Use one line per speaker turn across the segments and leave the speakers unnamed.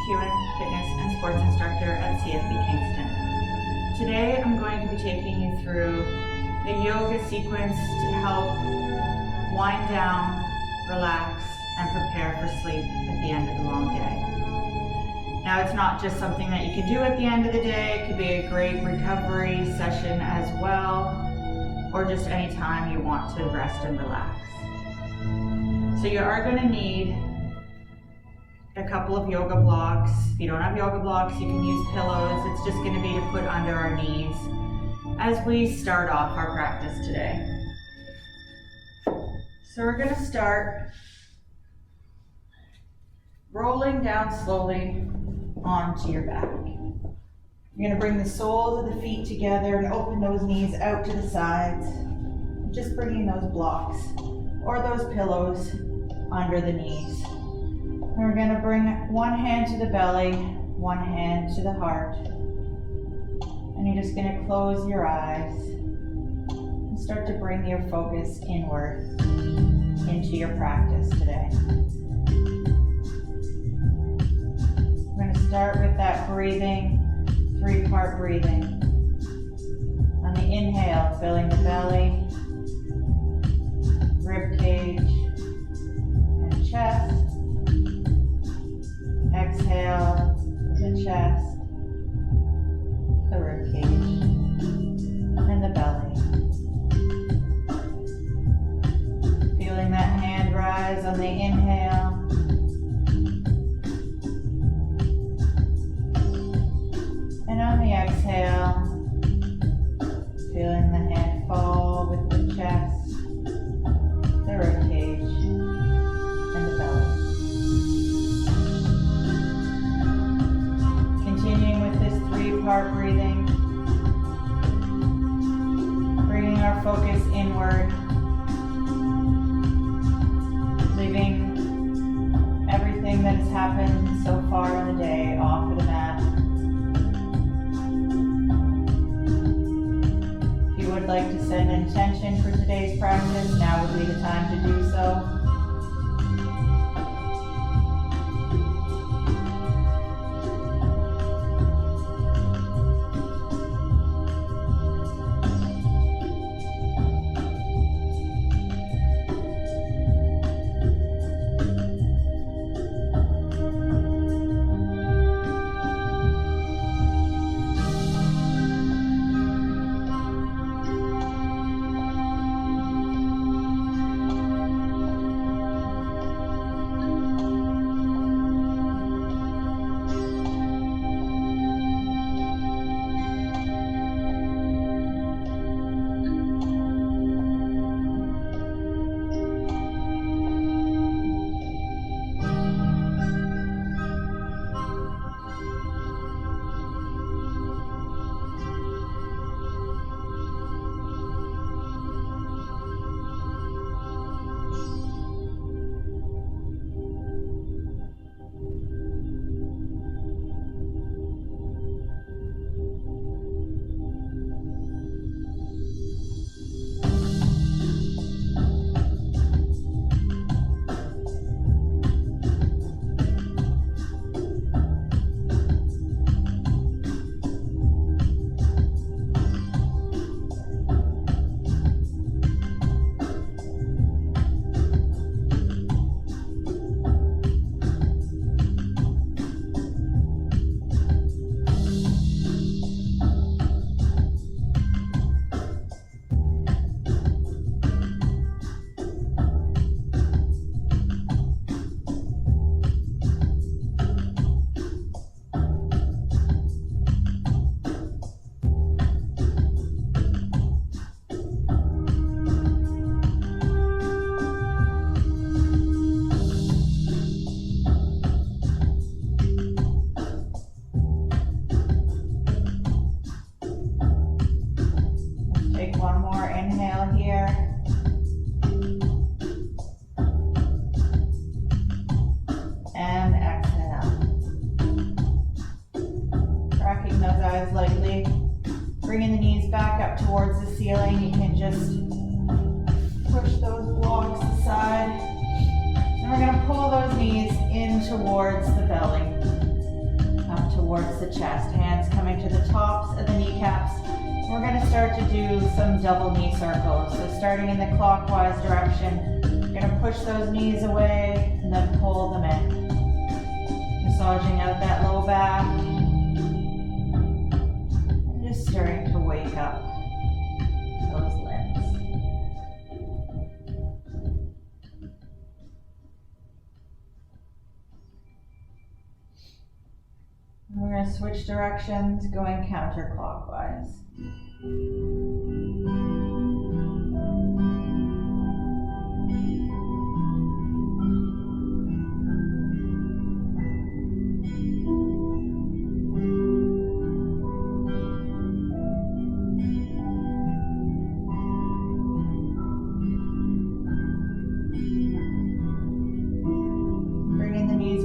Fitness and Sports Instructor at CFB Kingston. Today I'm going to be taking you through a yoga sequence to help wind down, relax, and prepare for sleep at the end of the long day. Now, it's not just something that you can do at the end of the day. It could be a great recovery session as well, or just any time you want to rest and relax. So you are going to need a couple of yoga blocks. If you don't have yoga blocks, you can use pillows. It's just going to be to put under our knees as we start off our practice today. So we're going to start rolling down slowly onto your back. You're going to bring the soles of the feet together and open those knees out to the sides. Just bringing those blocks or those pillows under the knees. And we're going to bring one hand to the belly, one hand to the heart. And you're just going to close your eyes and start to bring your focus inward into your practice today. We're going to start with that breathing, three-part breathing. On the inhale, filling the belly, rib cage, and chest. Exhale, the chest, the rib cage, and the belly. Feeling that hand rise on the inhale. And on the exhale, feeling the hand fall with the chest, the rib cage, and the belly. Continuing with this three-part breathing, bringing our focus inward, leaving everything that has happened so far in the day off of the mat. If you would like to set an intention for today's practice, now would be the time to do so. Bringing the knees back up towards the ceiling. You can just push those blocks aside. And we're going to pull those knees in towards the belly. towards the chest. Hands coming to the tops of the kneecaps. We're going to start to do some double knee circles. So starting in the clockwise direction, you're going to push those knees away and then pull them in. Massaging out that low back. And just starting to wake up those limbs. We're going to switch directions, going counterclockwise.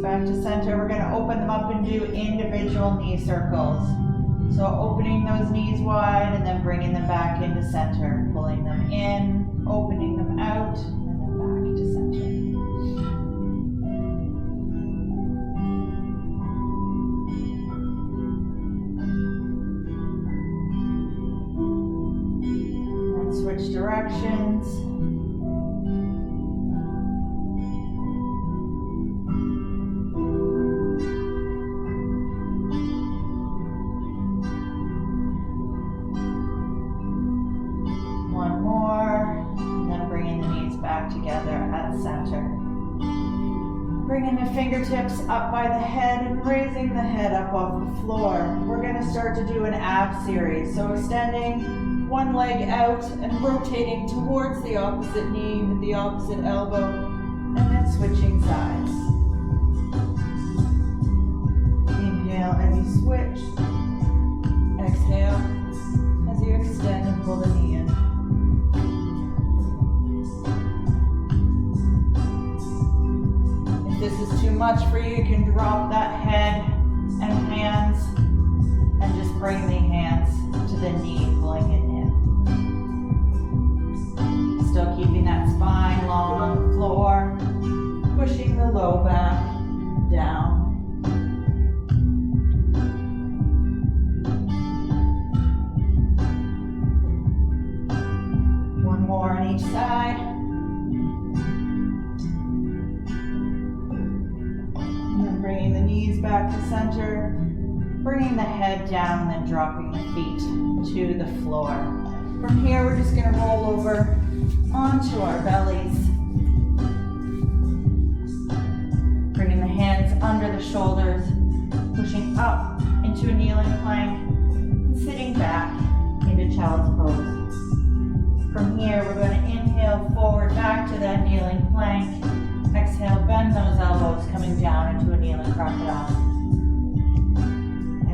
Back to center. We're going to open them up and do individual knee circles. So opening those knees wide and then bringing them back into center. Pulling them in, opening them out, and then back to center. And switch directions. Bringing the fingertips up by the head and raising the head up off the floor. We're going to start to do an ab series. So extending one leg out and rotating towards the opposite knee with the opposite elbow, and then switching sides. Inhale as you switch. Exhale as you extend and pull the knee in. If this is too much for you, you can drop that head and hands and just bring the hands to the knee, pulling it in. Still keeping that spine long on the floor, pushing the low back down. One more on each side. Bringing the knees back to center, bringing the head down, then dropping the feet to the floor. From here, we're just going to roll over onto our bellies. Bringing the hands under the shoulders, pushing up into a kneeling plank, and sitting back into child's pose. From here, we're going to inhale forward back to that kneeling plank. Exhale, bend those elbows, coming down into a kneeling crocodile.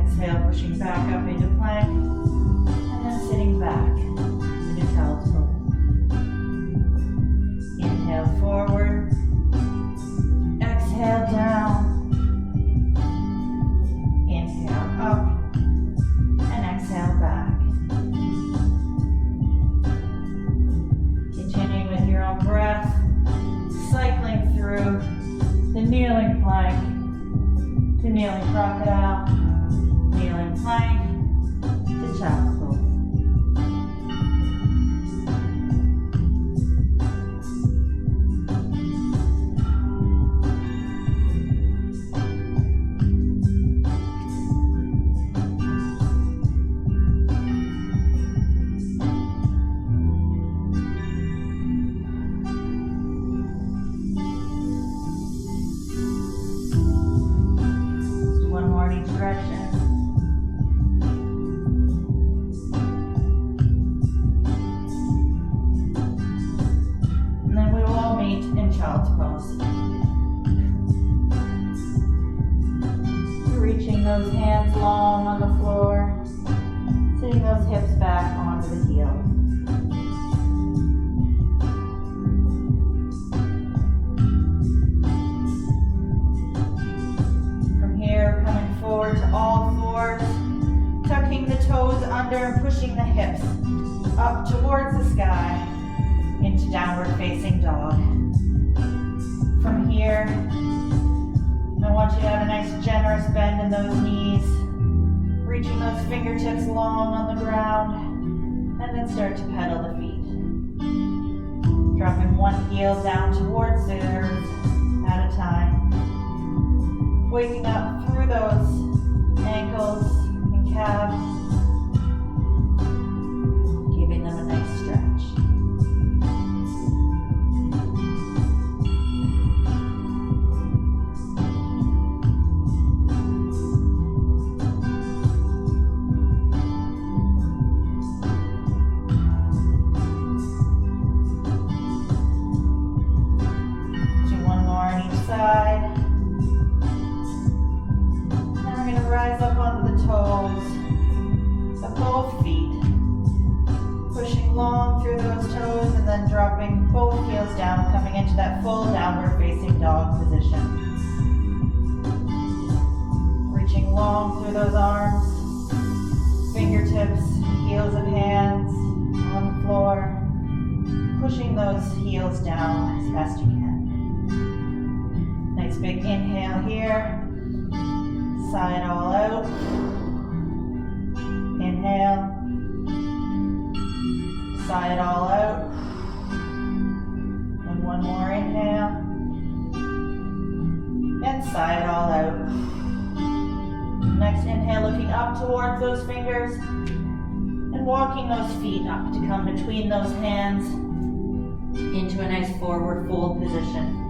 Exhale, pushing back up into plank, and then sitting back into child's pose. Inhale forward, exhale down, inhale up, and exhale back. Continuing with your own breath. Cycling through the kneeling plank to kneeling crocodile, kneeling plank to child's pose. Those hands long on the floor, sitting those hips back onto the heels. From here, coming forward to all fours, tucking the toes under and pushing the hips up towards the sky into downward facing dog. From here, I want you to have a nice generous bend in those knees, reaching those fingertips long on the ground, and then start to pedal the feet. Dropping one heel down towards the earth at a time. Waking up through those ankles and calves, giving them a nice stretch. Dropping both heels down, coming into that full downward facing dog position. Reaching long through those arms, fingertips, heels of hands on the floor. Pushing those heels down as best you can. Nice big inhale here. Sigh it all out. Inhale. Sigh it all out. One more inhale, and sigh it all out. Next inhale, looking up towards those fingers, and walking those feet up to come between those hands into a nice forward fold position.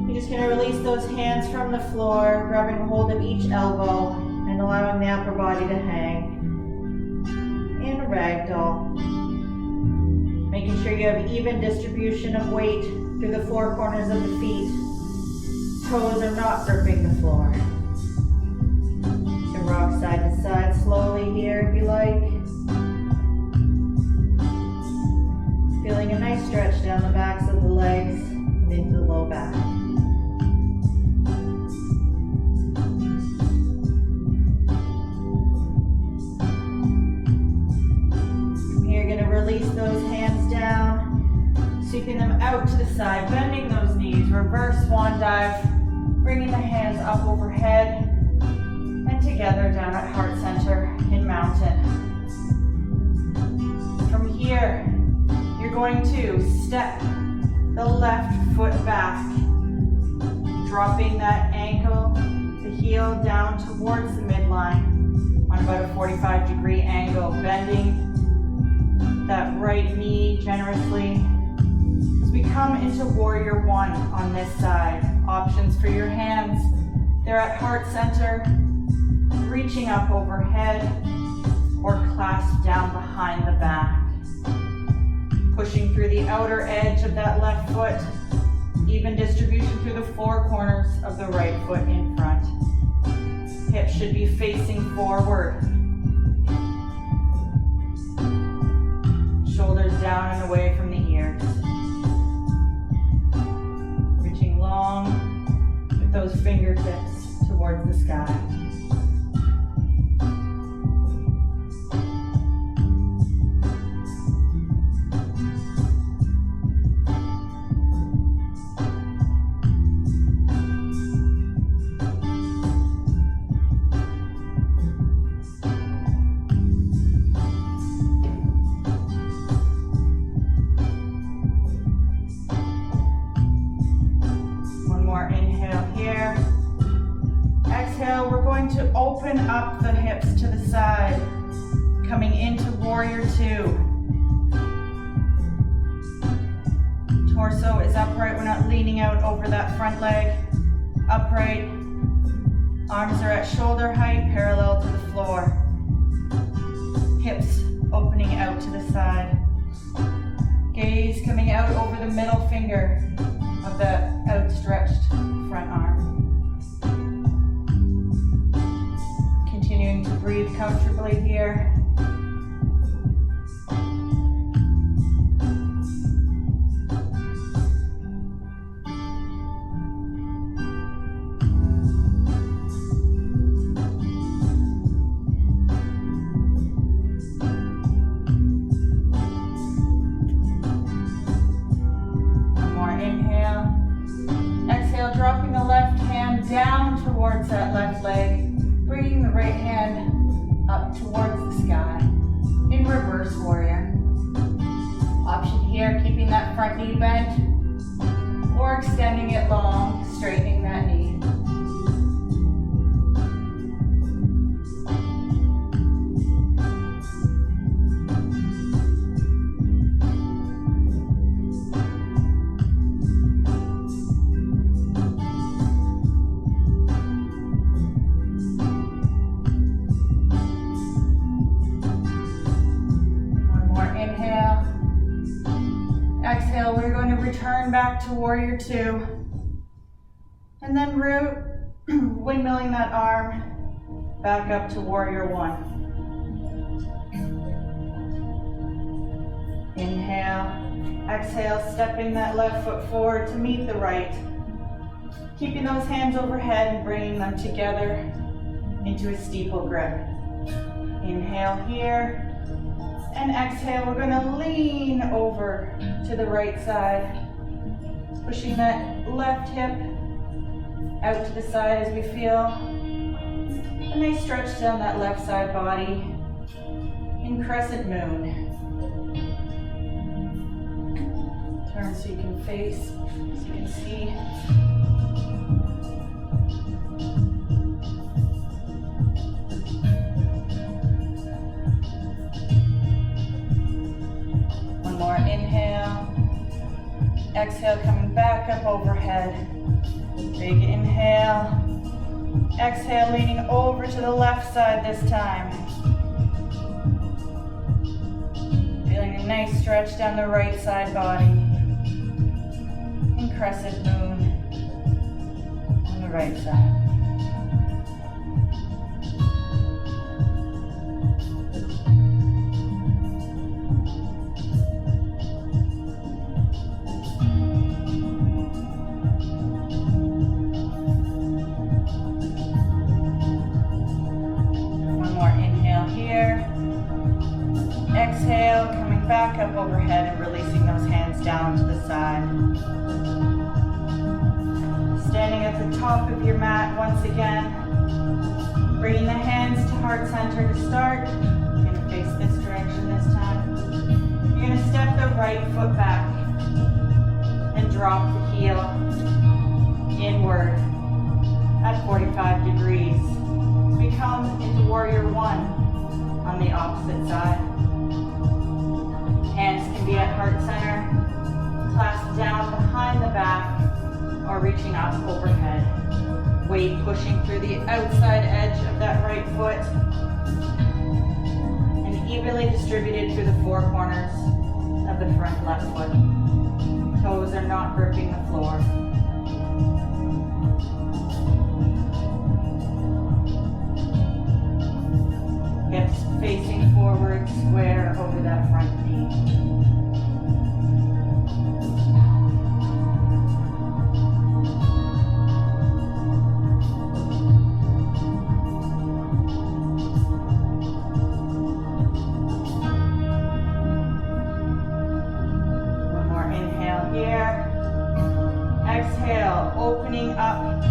You're just going to release those hands from the floor, grabbing hold of each elbow, and allowing the upper body to hang in ragdoll. Making sure you have even distribution of weight through the four corners of the feet. Toes are not gripping the floor. You can rock side to side slowly here if you like. Feeling a nice stretch down the backs of the legs and into the low back. Release those hands down, sweeping them out to the side, bending those knees, reverse swan dive, bringing the hands up overhead and together down at heart center in mountain. From here, you're going to step the left foot back, dropping that ankle, the heel down towards the midline on about a 45-degree angle, bending that right knee generously. As we come into warrior one on this side, options for your hands. They're at heart center, reaching up overhead, or clasped down behind the back. Pushing through the outer edge of that left foot, even distribution through the four corners of the right foot in front. Hips should be facing forward. Shoulders down and away from the ears. Reaching long with those fingertips towards the sky. Open up the hips to the side, coming into warrior two. Torso is upright, we're not leaning out over that front leg. Upright, arms are at shoulder height, parallel to the floor. Hips opening out to the side. Gaze coming out over the middle finger of the outstretched front arm. Continuing to breathe comfortably here. One more inhale. Exhale, dropping the left hand down to towards that left leg, bringing the right hand up towards the sky in reverse warrior. Option here, keeping that front knee bent or extending it long, straightening that knee. Exhale, we're going to return back to warrior two. And then windmilling that arm back up to warrior one. Inhale, exhale, stepping that left foot forward to meet the right. Keeping those hands overhead and bringing them together into a steeple grip. Inhale here. And exhale, we're going to lean over to the right side, pushing that left hip out to the side as we feel a nice stretch down that left side body in crescent moon. Turn so you can face, so you can see. More inhale, exhale, coming back up overhead. Big inhale, exhale, leaning over to the left side this time. Feeling a nice stretch down the right side body in crescent moon on the right side. Exhale, coming back up overhead and releasing those hands down to the side. Standing at the top of your mat once again. Bringing the hands to heart center to start. You're going to face this direction this time. You're going to step the right foot back and drop the heel inward at 45 degrees. So we come into warrior one on the opposite side. Hands can be at heart center, clasped down behind the back, or reaching up overhead. Weight pushing through the outside edge of that right foot, and evenly distributed through the four corners of the front left foot. Toes are not gripping the floor. Hips facing forward, square over that front knee. One more inhale here. Exhale, opening up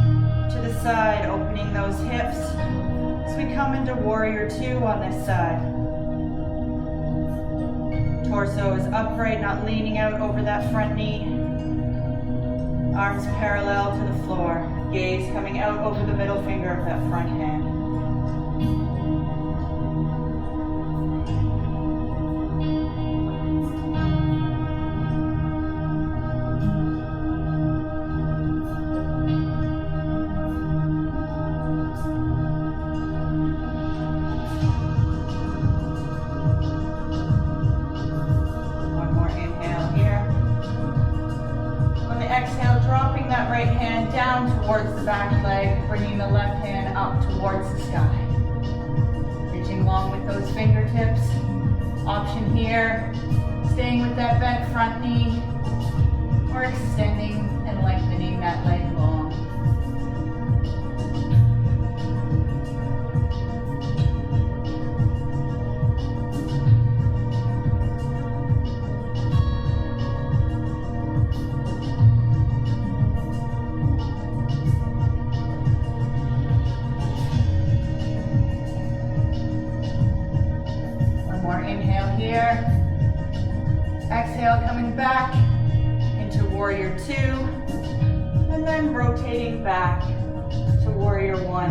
to the side, opening those hips. We come into warrior two on this side. Torso is upright, not leaning out over that front knee. Arms parallel to the floor. Gaze coming out over the middle finger of that front hand. Towards the back leg, bringing the left hand up towards the sky. Reaching long with those fingertips. Option here, staying with that bent front knee, or extending and lengthening that leg long. warrior two, and then rotating back to warrior one.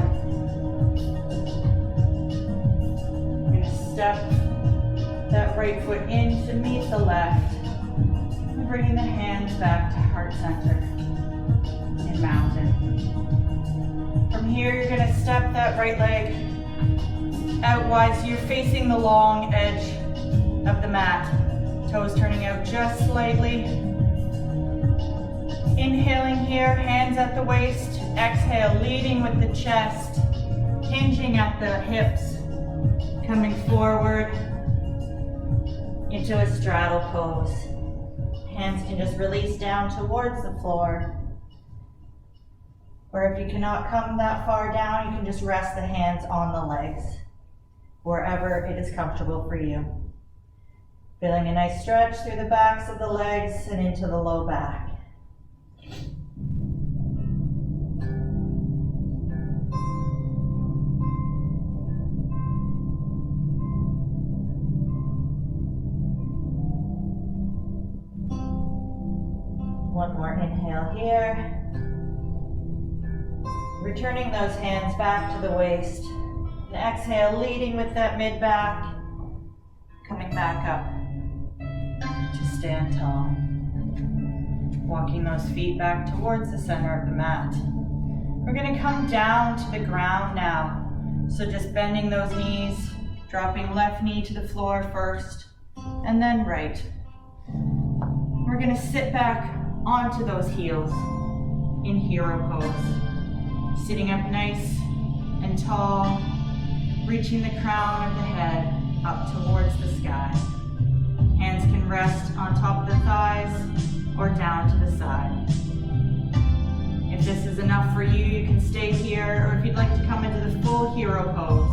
You're gonna step that right foot in to meet the left, and bringing the hands back to heart center in mountain. From here, you're gonna step that right leg out wide so you're facing the long edge of the mat. Toes turning out just slightly. Inhaling here, hands at the waist. Exhale, leading with the chest, hinging at the hips, coming forward into a straddle pose. Hands can just release down towards the floor. Or if you cannot come that far down, you can just rest the hands on the legs, wherever it is comfortable for you. Feeling a nice stretch through the backs of the legs and into the low back. One more inhale here. Returning those hands back to the waist. And exhale, leading with that mid-back. Coming back up to stand tall. Walking those feet back towards the center of the mat. We're going to come down to the ground now. So just bending those knees, dropping left knee to the floor first, and then right. We're going to sit back onto those heels in hero pose. Sitting up nice and tall, reaching the crown of the head up towards the sky. Hands can rest on top of the thighs or down to the side. If this is enough for you, you can stay here, or if you'd like to come into the full hero pose,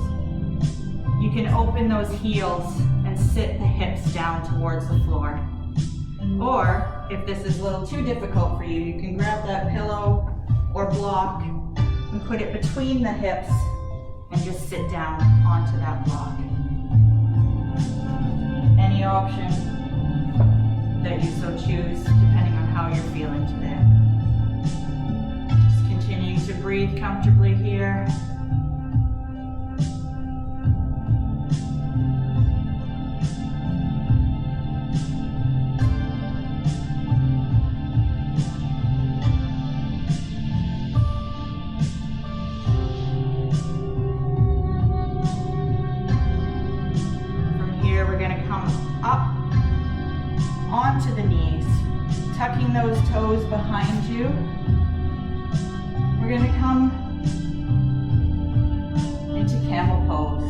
you can open those heels and sit the hips down towards the floor. Or, if this is a little too difficult for you, you can grab that pillow or block and put it between the hips and just sit down onto that block. Any option that you so choose, depending on how you're feeling today. Just continuing to breathe comfortably here. Onto the knees, tucking those toes behind you. We're going to come into camel pose.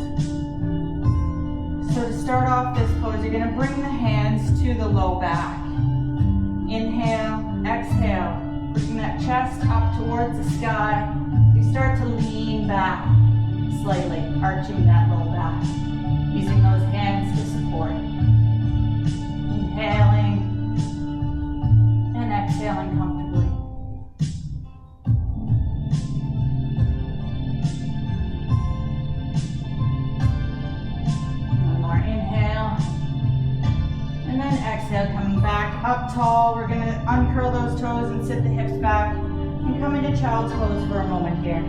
So to start off this pose, you're going to bring the hands to the low back. Inhale, exhale, pushing that chest up towards the sky. You start to lean back slightly, arching that low back, using those hands to support. Inhaling and exhaling comfortably. One more inhale. And then exhale, coming back up tall. We're going to uncurl those toes and sit the hips back and come into child's pose for a moment here.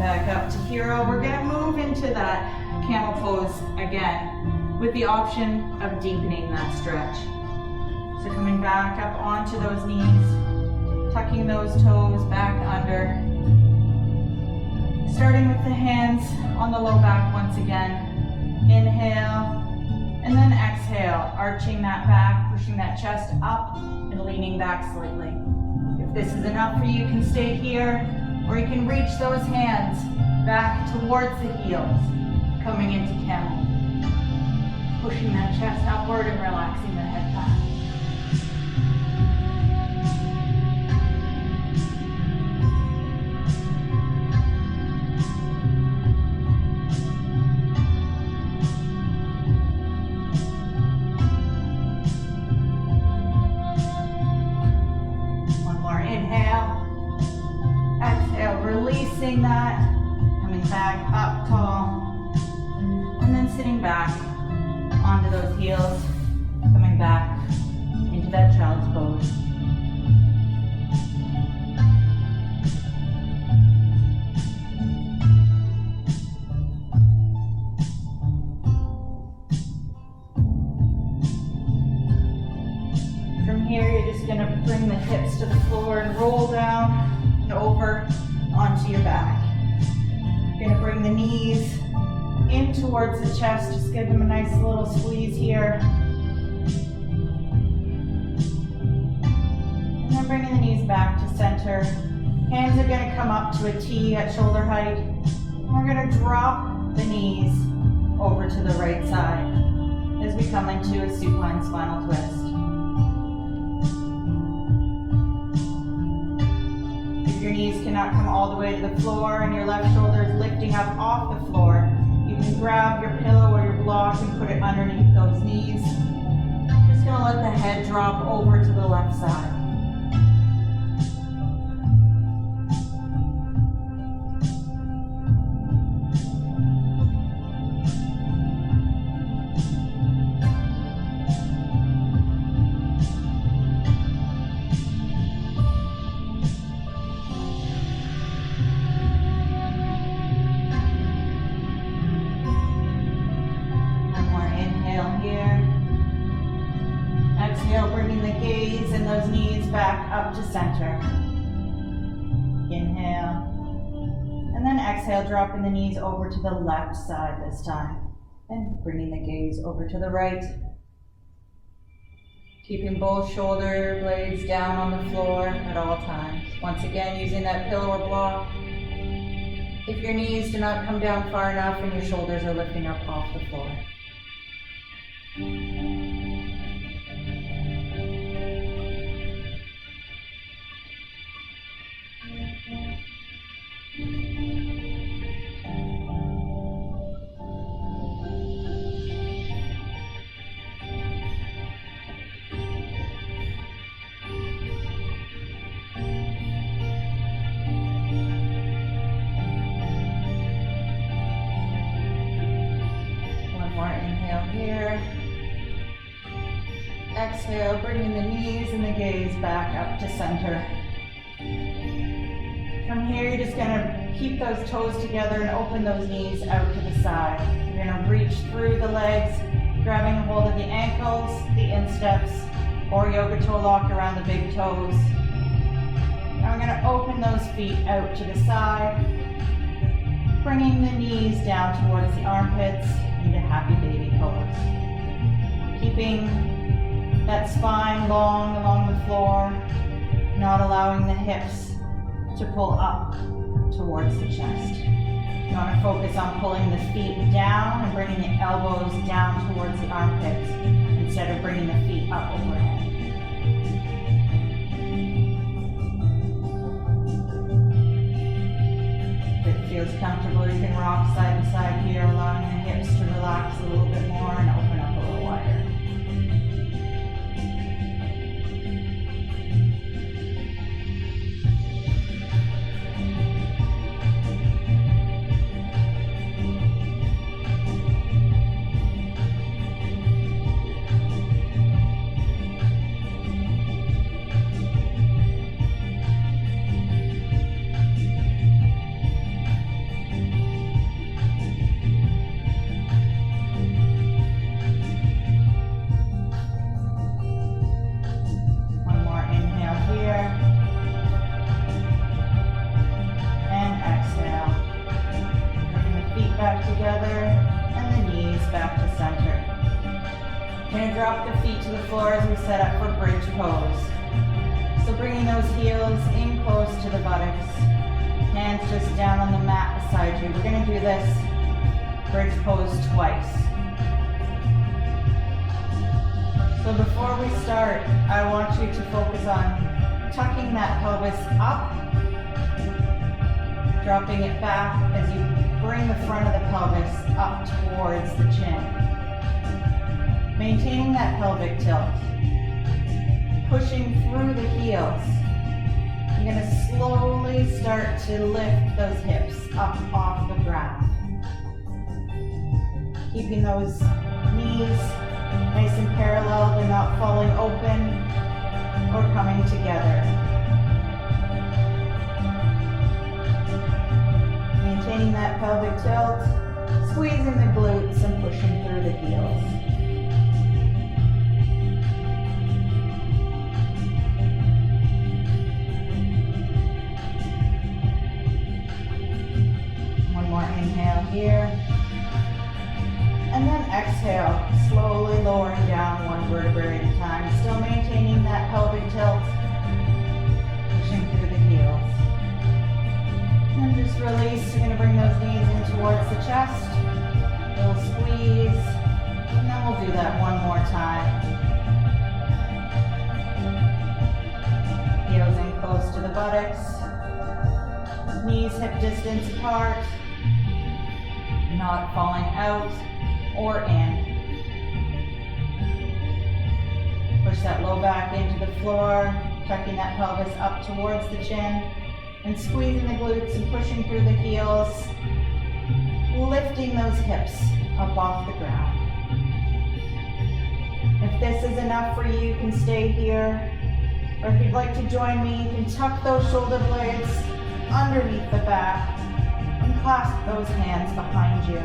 Back up to hero. We're going to move into that camel pose again with the option of deepening that stretch. So coming back up onto those knees, tucking those toes back under, starting with the hands on the low back once again. Inhale and then exhale, arching that back, pushing that chest up and leaning back slightly. If this is enough for you, you can stay here, or you can reach those hands back towards the heels, coming into camel. Pushing that chest upward and relaxing the head back. One more inhale. releasing that, coming back up tall, and then sitting back onto those heels, coming back into that child's pose. From here, you're just going to bring the hips to the floor and roll down and over onto your back. You're going to bring the knees in towards the chest, just give them a nice little squeeze here. And then bringing the knees back to center. Hands are going to come up to a T at shoulder height. And we're going to drop the knees over to the right side as we come into a supine spinal twist. If your knees cannot come all the way to the floor and your left shoulder is lifting up off the floor, you can grab your pillow or your block and put it underneath those knees. Just going to let the head drop over to the left side. To center. Inhale. And then exhale, dropping the knees over to the left side this time. And bringing the gaze over to the right. Keeping both shoulder blades down on the floor at all times. Once again, using that pillow or block. If your knees do not come down far enough and your shoulders are lifting up off the floor. Exhale, bringing the knees and the gaze back up to center. From here, you're just going to keep those toes together and open those knees out to the side. You're going to reach through the legs, grabbing a hold of the ankles, the insteps, or yoga toe lock around the big toes. Now we're going to open those feet out to the side, bringing the knees down towards the armpits into happy baby pose. Keeping that spine long along the floor, not allowing the hips to pull up towards the chest. You want to focus on pulling the feet down and bringing the elbows down towards the armpits instead of bringing the feet up overhead. If it feels comfortable, you can rock side to side here, allowing the hips to relax a little bit more and open up a little wider. Drop the feet to the floor as we set up for bridge pose. So bringing those heels in close to the buttocks, hands just down on the mat beside you. We're going to do this bridge pose twice. So before we start, I want you to focus on tucking that pelvis up, dropping it back as you bring the front of the pelvis up towards the chin. Maintaining that pelvic tilt, pushing through the heels, You're going to slowly start to lift those hips up off the ground. Keeping those knees nice and parallel. They're not falling open or coming together. Maintaining that pelvic tilt, squeezing the glutes and pushing through the heels. One more inhale here. And then exhale, slowly lowering down one vertebrae at a time, still maintaining that pelvic tilt, pushing through the heels. And just release, you're going to bring those knees in towards the chest, a little squeeze, and then we'll do that one more time. Heels in close to the buttocks, knees hip distance apart, not falling out or in. Push that low back into the floor, tucking that pelvis up towards the chin, and squeezing the glutes and pushing through the heels, lifting those hips up off the ground. If this is enough for you, you can stay here, or if you'd like to join me, you can tuck those shoulder blades underneath the back and clasp those hands behind you.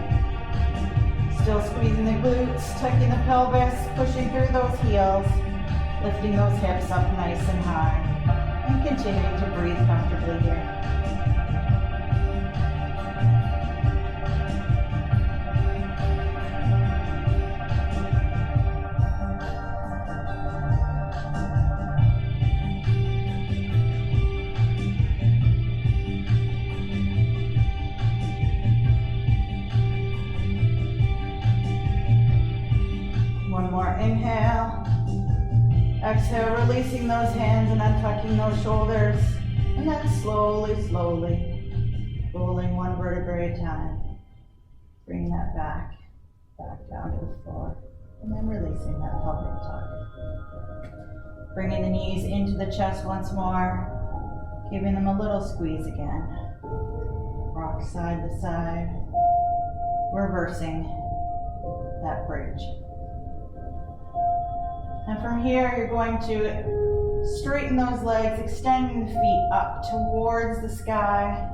Still squeezing the glutes, tucking the pelvis, pushing through those heels, lifting those hips up nice and high, and continuing to breathe comfortably here. Inhale, exhale, releasing those hands and untucking those shoulders, and then slowly, rolling one vertebrae at a time. Bring that back down to the floor, and then releasing that pelvic tuck. Bringing the knees into the chest once more, giving them a little squeeze again. Rock side to side, reversing that bridge. And from here, you're going to straighten those legs, extending the feet up towards the sky,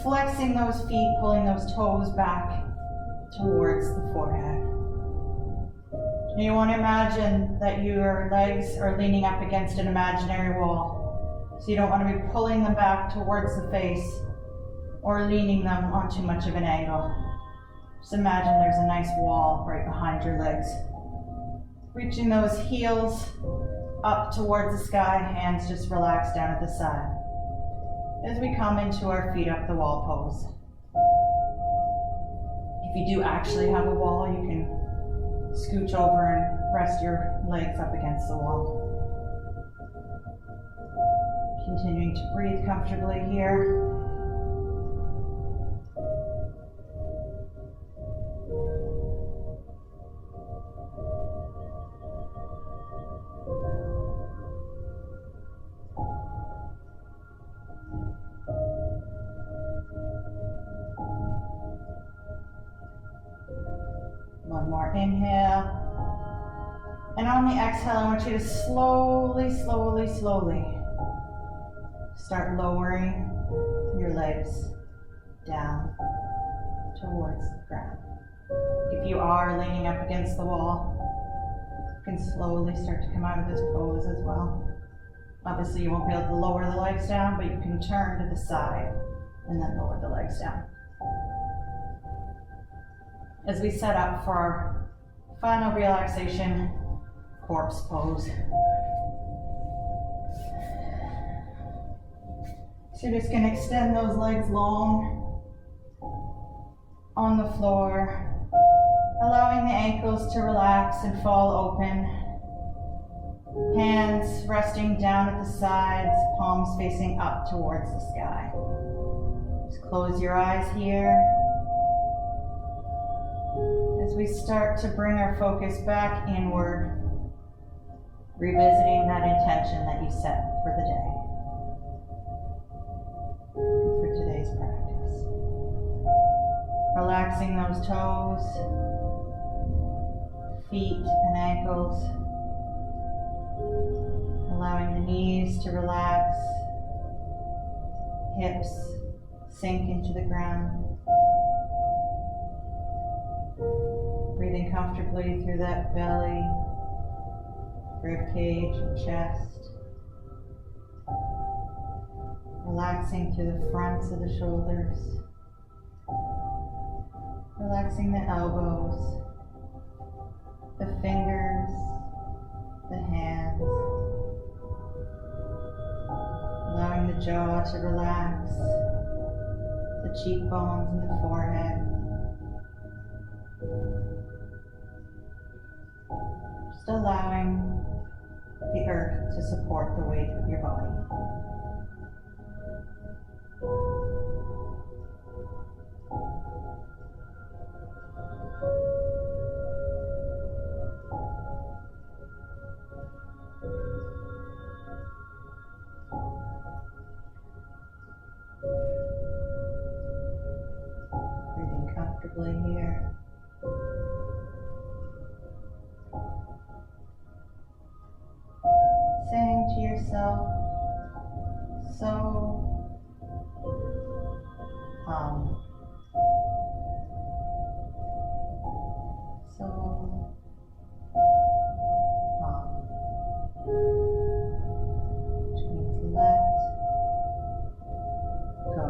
flexing those feet, pulling those toes back towards the forehead. And you want to imagine that your legs are leaning up against an imaginary wall. So you don't want to be pulling them back towards the face or leaning them on too much of an angle. Just imagine there's a nice wall right behind your legs. Reaching those heels up towards the sky, hands just relax down at the side. As we come into our feet up the wall pose. If you do actually have a wall, you can scooch over and rest your legs up against the wall. Continuing to breathe comfortably here. One more inhale. And on the exhale, I want you to slowly start lowering your legs down towards the ground. If you are leaning up against the wall, you can slowly start to come out of this pose as well. Obviously, you won't be able to lower the legs down, but you can turn to the side and then lower the legs down. As we set up for our final relaxation, corpse pose. So you're just going to extend those legs long on the floor, allowing the ankles to relax and fall open. Hands resting down at the sides, palms facing up towards the sky. Just close your eyes here. As we start to bring our focus back inward, revisiting that intention that you set for the day. Relaxing those toes, feet and ankles. Allowing the knees to relax, hips sink into the ground. Breathing comfortably through that belly, rib cage and chest. Relaxing through the fronts of the shoulders. Relaxing the elbows, the fingers, the hands. Allowing the jaw to relax, the cheekbones and the forehead. Just allowing the earth to support the weight of your body. Breathing comfortably here. Saying to yourself, so which means let go.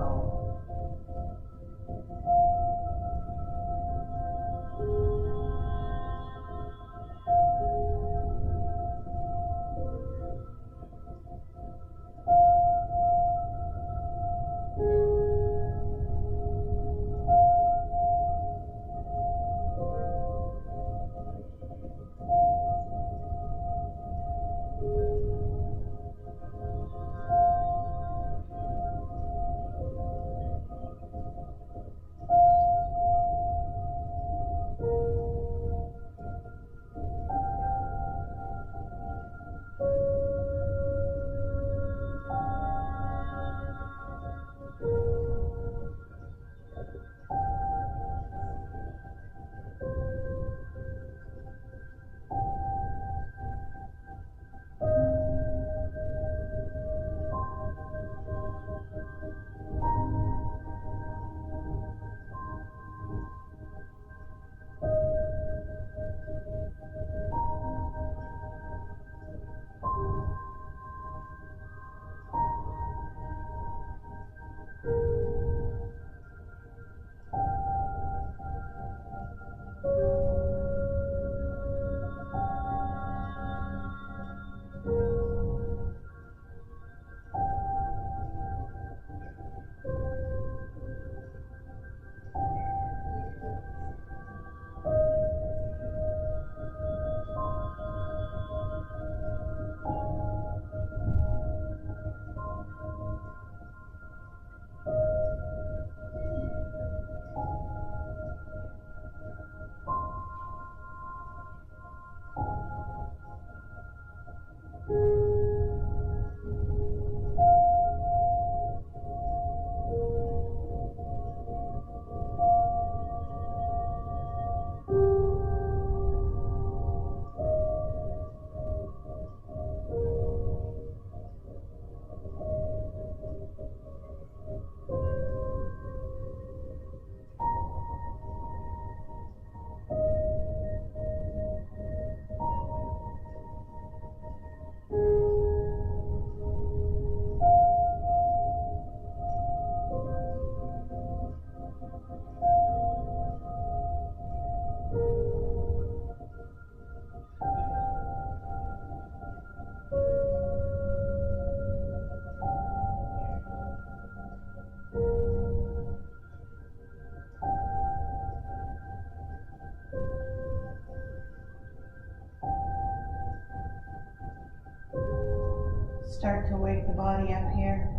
Start to wake the body up here.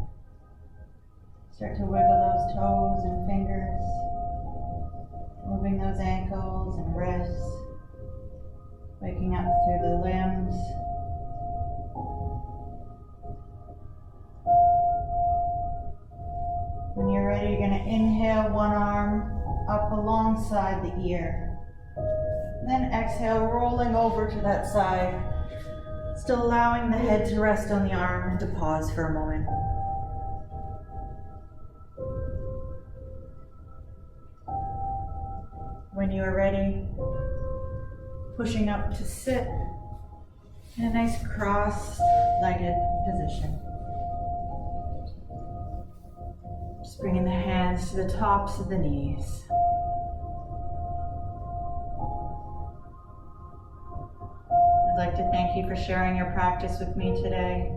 Start to wiggle those toes and fingers, moving those ankles and wrists, waking up through the limbs. When you're ready, you're going to inhale one arm up alongside the ear. Then exhale, rolling over to that side, still allowing the head to rest on the arm and to pause for a moment. When you are ready, pushing up to sit in a nice cross-legged position. Just bringing the hands to the tops of the knees. I'd like to thank you for sharing your practice with me today,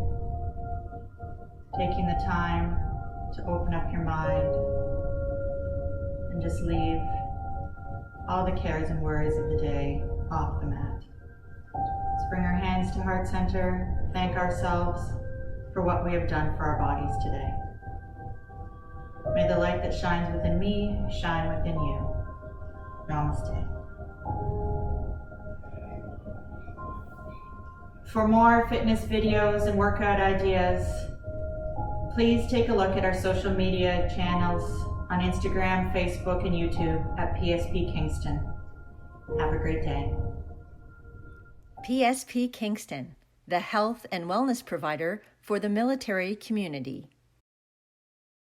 taking the time to open up your mind and just leave all the cares and worries of the day off the mat. Let's bring our hands to heart center, thank ourselves for what we have done for our bodies today. May the light that shines within me shine within you. Namaste. For more fitness videos and workout ideas, please take a look at our social media channels on Instagram, Facebook, and YouTube at PSP Kingston. Have a great day.
PSP Kingston, the health and wellness provider for the military community.